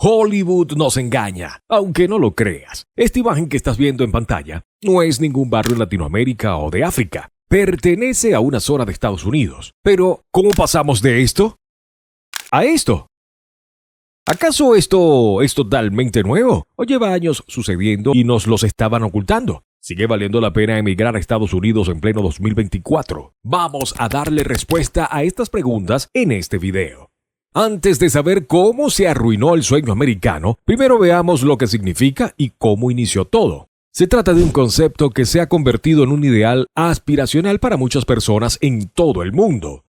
Hollywood nos engaña, aunque no lo creas. Esta imagen que estás viendo en pantalla no es ningún barrio en Latinoamérica o de África. Pertenece a una zona de Estados Unidos. Pero, ¿cómo pasamos de esto a esto? ¿Acaso esto es totalmente nuevo? ¿O lleva años sucediendo y nos los estaban ocultando? ¿Sigue valiendo la pena emigrar a Estados Unidos en pleno 2024? Vamos a darle respuesta a estas preguntas en este video. Antes de saber cómo se arruinó el sueño americano, primero veamos lo que significa y cómo inició todo. Se trata de un concepto que se ha convertido en un ideal aspiracional para muchas personas en todo el mundo.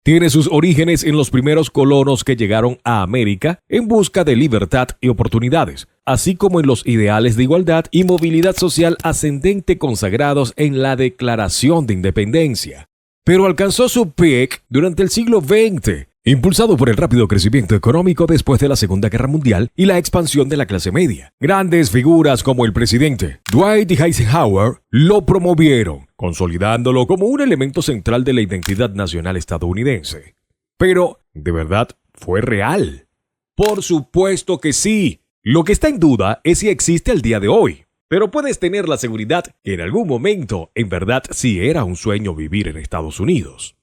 Tiene sus orígenes en los primeros colonos que llegaron a América en busca de libertad y oportunidades, así como en los ideales de igualdad y movilidad social ascendente consagrados en la Declaración de Independencia. Pero alcanzó su peak durante el siglo XX, impulsado por el rápido crecimiento económico después de la Segunda Guerra Mundial y la expansión de la clase media. Grandes figuras como el presidente Dwight Eisenhower lo promovieron, consolidándolo como un elemento central de la identidad nacional estadounidense. Pero, ¿de verdad fue real? Por supuesto que sí. Lo que está en duda es si existe al día de hoy. Pero puedes tener la seguridad que en algún momento, en verdad, sí era un sueño vivir en Estados Unidos.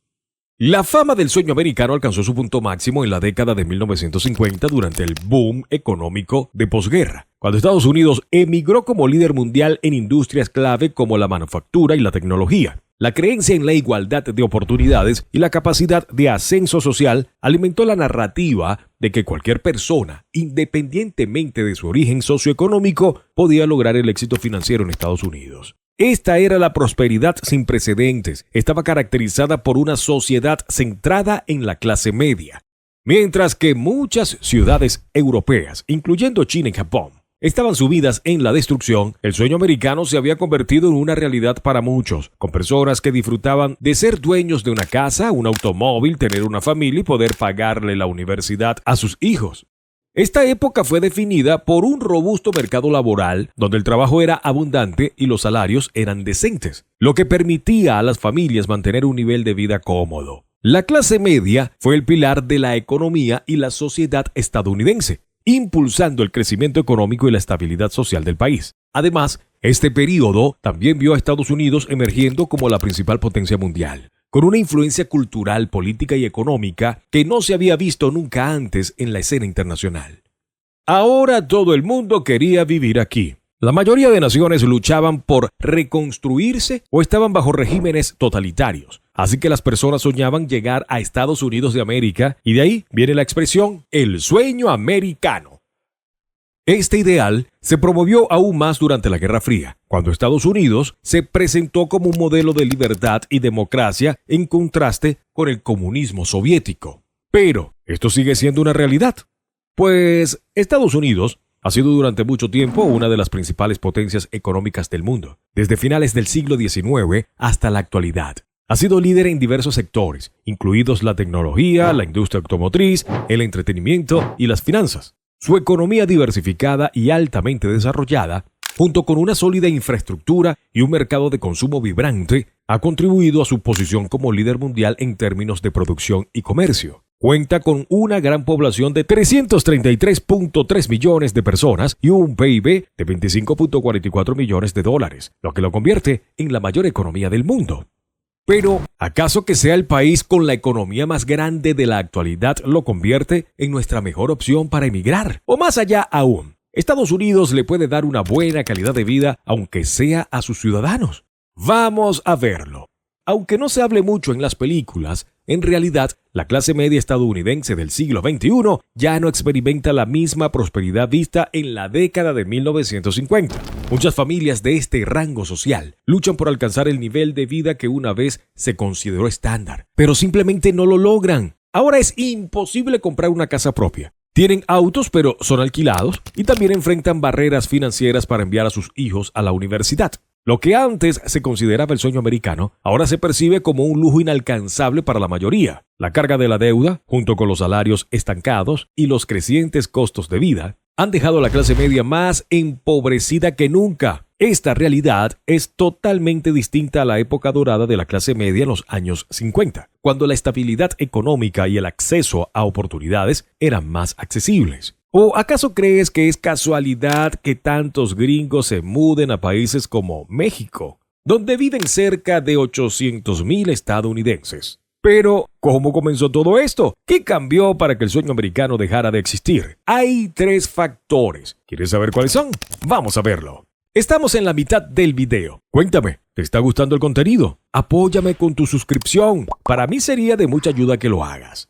La fama del sueño americano alcanzó su punto máximo en la década de 1950 durante el boom económico de posguerra, cuando Estados Unidos emigró como líder mundial en industrias clave como la manufactura y la tecnología. La creencia en la igualdad de oportunidades y la capacidad de ascenso social alimentó la narrativa de que cualquier persona, independientemente de su origen socioeconómico, podía lograr el éxito financiero en Estados Unidos. Esta era la prosperidad sin precedentes. Estaba caracterizada por una sociedad centrada en la clase media, mientras que muchas ciudades europeas, incluyendo China y Japón, estaban sumidas en la destrucción. El sueño americano se había convertido en una realidad para muchos, con personas que disfrutaban de ser dueños de una casa, un automóvil, tener una familia y poder pagarle la universidad a sus hijos. Esta época fue definida por un robusto mercado laboral donde el trabajo era abundante y los salarios eran decentes, lo que permitía a las familias mantener un nivel de vida cómodo. La clase media fue el pilar de la economía y la sociedad estadounidense, impulsando el crecimiento económico y la estabilidad social del país. Además, este periodo también vio a Estados Unidos emergiendo como la principal potencia mundial, con una influencia cultural, política y económica que no se había visto nunca antes en la escena internacional. Ahora todo el mundo quería vivir aquí. La mayoría de naciones luchaban por reconstruirse o estaban bajo regímenes totalitarios, así que las personas soñaban llegar a Estados Unidos de América y de ahí viene la expresión el sueño americano. Este ideal se promovió aún más durante la Guerra Fría, cuando Estados Unidos se presentó como un modelo de libertad y democracia en contraste con el comunismo soviético. Pero, ¿esto sigue siendo una realidad? Pues, Estados Unidos ha sido durante mucho tiempo una de las principales potencias económicas del mundo, desde finales del siglo XIX hasta la actualidad. Ha sido líder en diversos sectores, incluidos la tecnología, la industria automotriz, el entretenimiento y las finanzas. Su economía diversificada y altamente desarrollada, junto con una sólida infraestructura y un mercado de consumo vibrante, ha contribuido a su posición como líder mundial en términos de producción y comercio. Cuenta con una gran población de 333.3 millones de personas y un PIB de 25.44 millones de dólares, lo que lo convierte en la mayor economía del mundo. Pero, ¿acaso que sea el país con la economía más grande de la actualidad lo convierte en nuestra mejor opción para emigrar? O más allá aún, Estados Unidos le puede dar una buena calidad de vida aunque sea a sus ciudadanos. Vamos a verlo. Aunque no se hable mucho en las películas, en realidad, la clase media estadounidense del siglo XXI ya no experimenta la misma prosperidad vista en la década de 1950. Muchas familias de este rango social luchan por alcanzar el nivel de vida que una vez se consideró estándar, pero simplemente no lo logran. Ahora es imposible comprar una casa propia. Tienen autos, pero son alquilados y también enfrentan barreras financieras para enviar a sus hijos a la universidad. Lo que antes se consideraba el sueño americano, ahora se percibe como un lujo inalcanzable para la mayoría. La carga de la deuda, junto con los salarios estancados y los crecientes costos de vida, han dejado a la clase media más empobrecida que nunca. Esta realidad es totalmente distinta a la época dorada de la clase media en los años 50, cuando la estabilidad económica y el acceso a oportunidades eran más accesibles. ¿O acaso crees que es casualidad que tantos gringos se muden a países como México, donde viven cerca de 800,000 estadounidenses? Pero, ¿cómo comenzó todo esto? ¿Qué cambió para que el sueño americano dejara de existir? Hay 3 factores. ¿Quieres saber cuáles son? Vamos a verlo. Estamos en la mitad del video. Cuéntame, ¿te está gustando el contenido? Apóyame con tu suscripción. Para mí sería de mucha ayuda que lo hagas.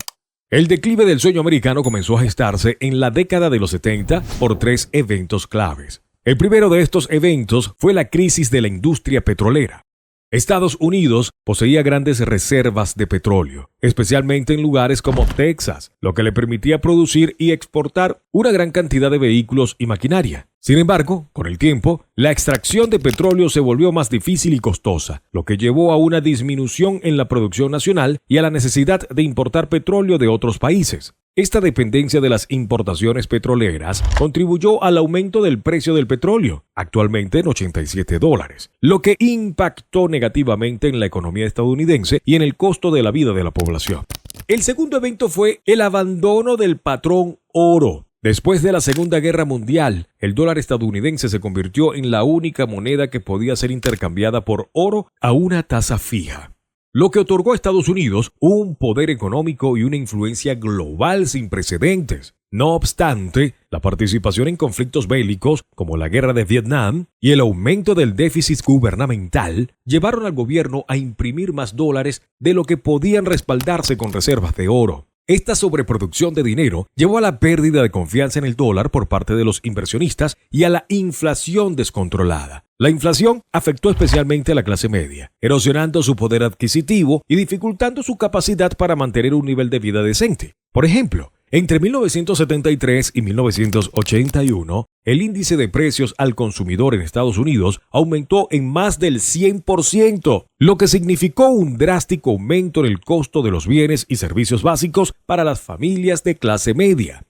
El declive del sueño americano comenzó a gestarse en la década de los 70 por 3 eventos claves. El primero de estos eventos fue la crisis de la industria petrolera. Estados Unidos poseía grandes reservas de petróleo, especialmente en lugares como Texas, lo que le permitía producir y exportar una gran cantidad de vehículos y maquinaria. Sin embargo, con el tiempo, la extracción de petróleo se volvió más difícil y costosa, lo que llevó a una disminución en la producción nacional y a la necesidad de importar petróleo de otros países. Esta dependencia de las importaciones petroleras contribuyó al aumento del precio del petróleo, actualmente en $87, lo que impactó negativamente en la economía estadounidense y en el costo de la vida de la población. El segundo evento fue el abandono del patrón oro. Después de la Segunda Guerra Mundial, el dólar estadounidense se convirtió en la única moneda que podía ser intercambiada por oro a una tasa fija, lo que otorgó a Estados Unidos un poder económico y una influencia global sin precedentes. No obstante, la participación en conflictos bélicos como la guerra de Vietnam y el aumento del déficit gubernamental llevaron al gobierno a imprimir más dólares de lo que podían respaldarse con reservas de oro. Esta sobreproducción de dinero llevó a la pérdida de confianza en el dólar por parte de los inversionistas y a la inflación descontrolada. La inflación afectó especialmente a la clase media, erosionando su poder adquisitivo y dificultando su capacidad para mantener un nivel de vida decente. Por ejemplo, entre 1973 y 1981, el índice de precios al consumidor en Estados Unidos aumentó en más del 100%, lo que significó un drástico aumento en el costo de los bienes y servicios básicos para las familias de clase media.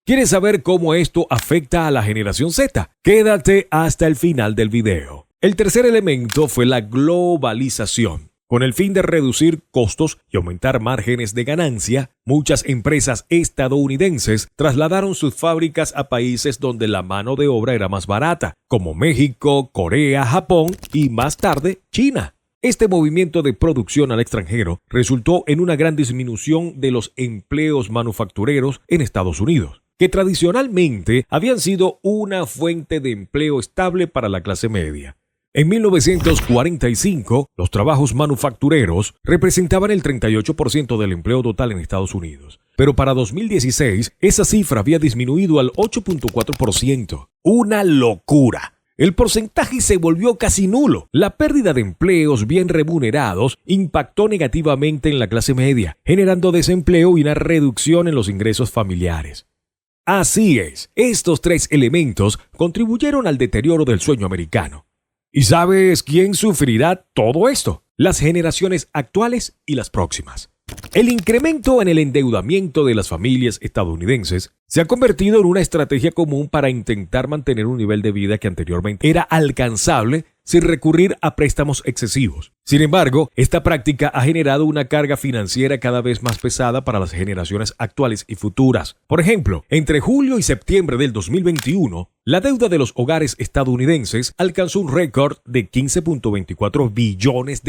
¿Quieres saber cómo esto afecta a la generación Z? Quédate hasta el final del video. El tercer elemento fue la globalización. Con el fin de reducir costos y aumentar márgenes de ganancia, muchas empresas estadounidenses trasladaron sus fábricas a países donde la mano de obra era más barata, como México, Corea, Japón y más tarde China. Este movimiento de producción al extranjero resultó en una gran disminución de los empleos manufactureros en Estados Unidos, que tradicionalmente habían sido una fuente de empleo estable para la clase media. En 1945, los trabajos manufactureros representaban el 38% del empleo total en Estados Unidos, pero para 2016 esa cifra había disminuido al 8.4%. ¡Una locura! El porcentaje se volvió casi nulo. La pérdida de empleos bien remunerados impactó negativamente en la clase media, generando desempleo y una reducción en los ingresos familiares. Así es, estos 3 elementos contribuyeron al deterioro del sueño americano. ¿Y sabes quién sufrirá todo esto? Las generaciones actuales y las próximas. El incremento en el endeudamiento de las familias estadounidenses se ha convertido en una estrategia común para intentar mantener un nivel de vida que anteriormente era alcanzable sin recurrir a préstamos excesivos. Sin embargo, esta práctica ha generado una carga financiera cada vez más pesada para las generaciones actuales y futuras. Por ejemplo, entre julio y septiembre del 2021, la deuda de los hogares estadounidenses alcanzó un récord de $15.24 billones.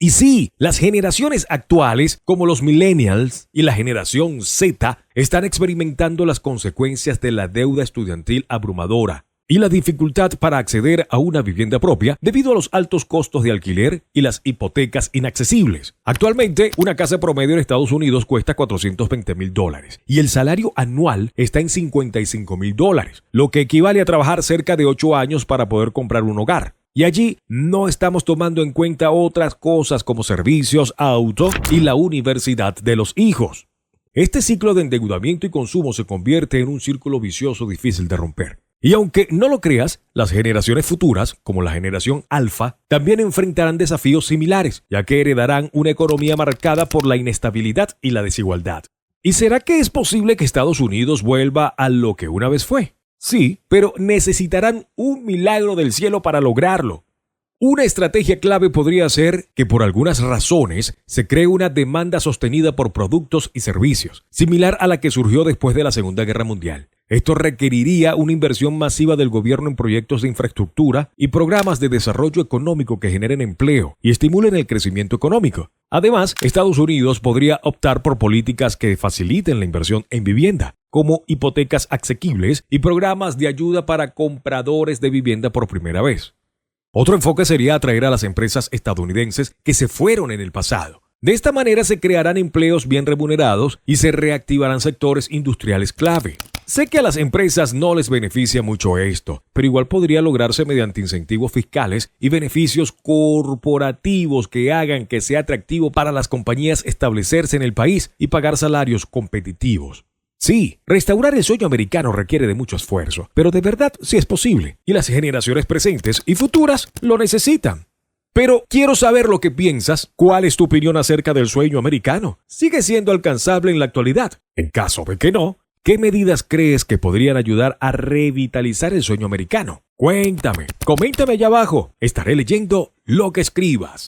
Y sí, las generaciones actuales, como los millennials y la generación Z, están experimentando las consecuencias de la deuda estudiantil abrumadora y la dificultad para acceder a una vivienda propia debido a los altos costos de alquiler y las hipotecas inaccesibles. Actualmente, una casa promedio en Estados Unidos cuesta $420,000 y el salario anual está en $55,000, lo que equivale a trabajar cerca de 8 años para poder comprar un hogar. Y allí no estamos tomando en cuenta otras cosas como servicios, auto y la universidad de los hijos. Este ciclo de endeudamiento y consumo se convierte en un círculo vicioso difícil de romper. Y aunque no lo creas, las generaciones futuras, como la generación alfa, también enfrentarán desafíos similares, ya que heredarán una economía marcada por la inestabilidad y la desigualdad. ¿Y será que es posible que Estados Unidos vuelva a lo que una vez fue? Sí, pero necesitarán un milagro del cielo para lograrlo. Una estrategia clave podría ser que por algunas razones se cree una demanda sostenida por productos y servicios, similar a la que surgió después de la Segunda Guerra Mundial. Esto requeriría una inversión masiva del gobierno en proyectos de infraestructura y programas de desarrollo económico que generen empleo y estimulen el crecimiento económico. Además, Estados Unidos podría optar por políticas que faciliten la inversión en vivienda, como hipotecas asequibles y programas de ayuda para compradores de vivienda por primera vez. Otro enfoque sería atraer a las empresas estadounidenses que se fueron en el pasado. De esta manera se crearán empleos bien remunerados y se reactivarán sectores industriales clave. Sé que a las empresas no les beneficia mucho esto, pero igual podría lograrse mediante incentivos fiscales y beneficios corporativos que hagan que sea atractivo para las compañías establecerse en el país y pagar salarios competitivos. Sí, restaurar el sueño americano requiere de mucho esfuerzo, pero de verdad sí es posible, y las generaciones presentes y futuras lo necesitan. Pero quiero saber lo que piensas. ¿Cuál es tu opinión acerca del sueño americano? ¿Sigue siendo alcanzable en la actualidad? En caso de que no, ¿qué medidas crees que podrían ayudar a revitalizar el sueño americano? Cuéntame, coméntame allá abajo. Estaré leyendo lo que escribas.